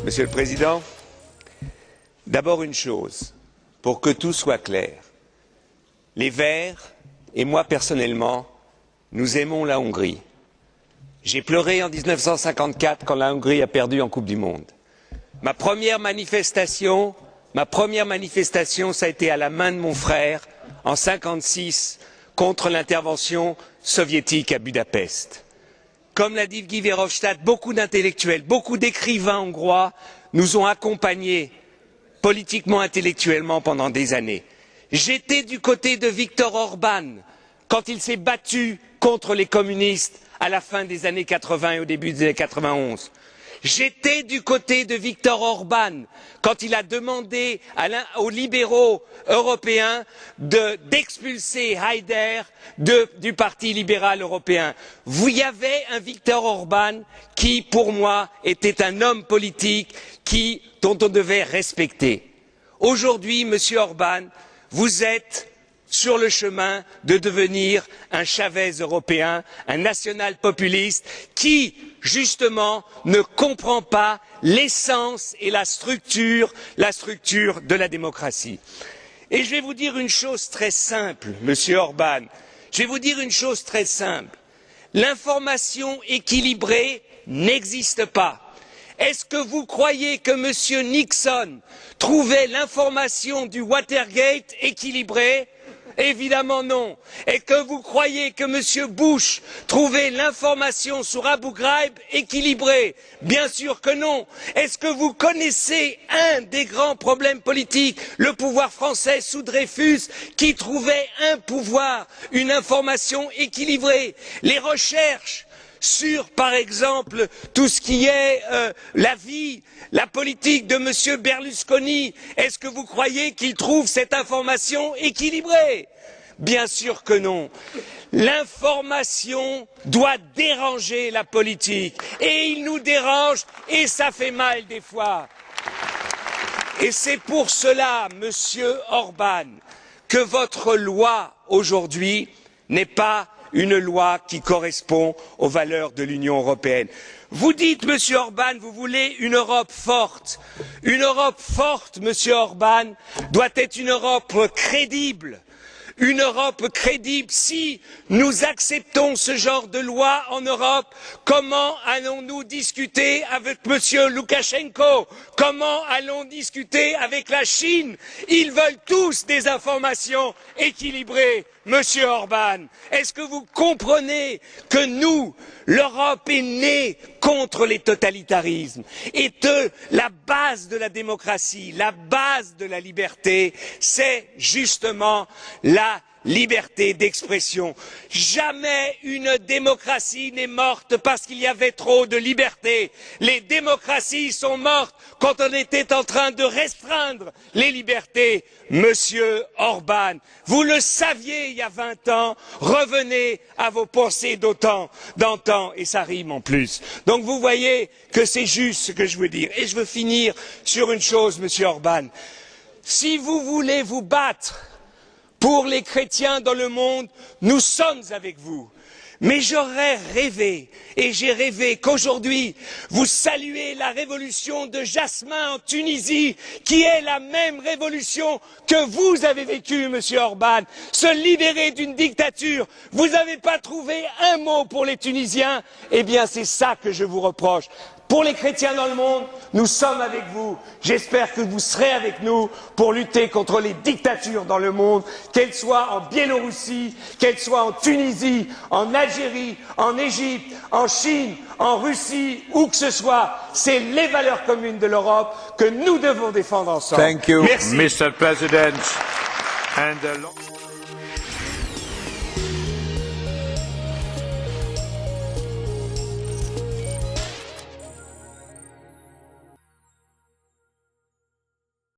Monsieur le Président, d'abord une chose, pour que tout soit clair. Les Verts, et moi personnellement, nous aimons la Hongrie. J'ai pleuré en 1954 quand la Hongrie a perdu en Coupe du Monde. Ma première manifestation, ça a été à la main de mon frère en 1956 contre l'intervention soviétique à Budapest. Comme l'a dit Guy Verhofstadt, beaucoup d'intellectuels, beaucoup d'écrivains hongrois nous ont accompagnés politiquement, intellectuellement pendant des années. J'étais du côté de Viktor Orban quand il s'est battu contre les communistes à la fin des années 80 et au début des années 91. J'étais du côté de Viktor Orban quand il a demandé aux libéraux européens d'expulser Haider du Parti libéral européen. Il y avait un Viktor Orban qui, pour moi, était un homme politique dont on devait respecter. Aujourd'hui, Monsieur Orban, vous êtes sur le chemin de devenir un Chavez européen, un national populiste qui, justement, ne comprend pas l'essence et la structure de la démocratie. Et je vais vous dire une chose très simple, Monsieur Orban, je vais vous dire une chose très simple. L'information équilibrée n'existe pas. Est-ce que vous croyez que M. Nixon trouvait l'information du Watergate équilibrée? Évidemment non. Est-ce que vous croyez que M. Bush trouvait l'information sur Abu Ghraib équilibrée? Bien sûr que non. Est-ce que vous connaissez un des grands problèmes politiques, le pouvoir français sous Dreyfus, qui trouvait une information équilibrée? Les recherches sur, par exemple, tout ce qui est la politique de M. Berlusconi, est-ce que vous croyez qu'il trouve cette information équilibrée? Bien sûr que non. L'information doit déranger la politique. Et il nous dérange et ça fait mal des fois. Et c'est pour cela, Monsieur Orban, que votre loi aujourd'hui n'est pas une loi qui correspond aux valeurs de l'Union européenne. Vous dites, Monsieur Orban, vous voulez une Europe forte. Une Europe forte, Monsieur Orban, doit être une Europe crédible. Une Europe crédible. Si nous acceptons ce genre de loi en Europe, comment allons-nous discuter avec M. Loukachenko? Comment allons-nous discuter avec la Chine? Ils veulent tous des informations équilibrées, Monsieur Orban. Est-ce que vous comprenez que nous, l'Europe est née contre les totalitarismes et que la base de la démocratie, la base de la liberté, c'est justement la liberté d'expression. Jamais une démocratie n'est morte parce qu'il y avait trop de liberté. Les démocraties sont mortes quand on était en train de restreindre les libertés. Monsieur Orban, vous le saviez il y a 20 ans, revenez à vos pensées d'antan, et ça rime en plus. Donc vous voyez que c'est juste ce que je veux dire. Et je veux finir sur une chose, Monsieur Orban. Si vous voulez vous battre pour les chrétiens dans le monde, nous sommes avec vous. Mais j'aurais rêvé, et j'ai rêvé qu'aujourd'hui, vous saluez la révolution de Jasmin en Tunisie, qui est la même révolution que vous avez vécue, Monsieur Orban. Se libérer d'une dictature. Vous n'avez pas trouvé un mot pour les Tunisiens. Eh bien, c'est ça que je vous reproche. Pour les chrétiens dans le monde, nous sommes avec vous. J'espère que vous serez avec nous pour lutter contre les dictatures dans le monde, qu'elles soient en Biélorussie, qu'elles soient en Tunisie, en Algérie, en Égypte, en Chine, en Russie, où que ce soit. C'est les valeurs communes de l'Europe que nous devons défendre ensemble. Thank you, Merci. Mr. President.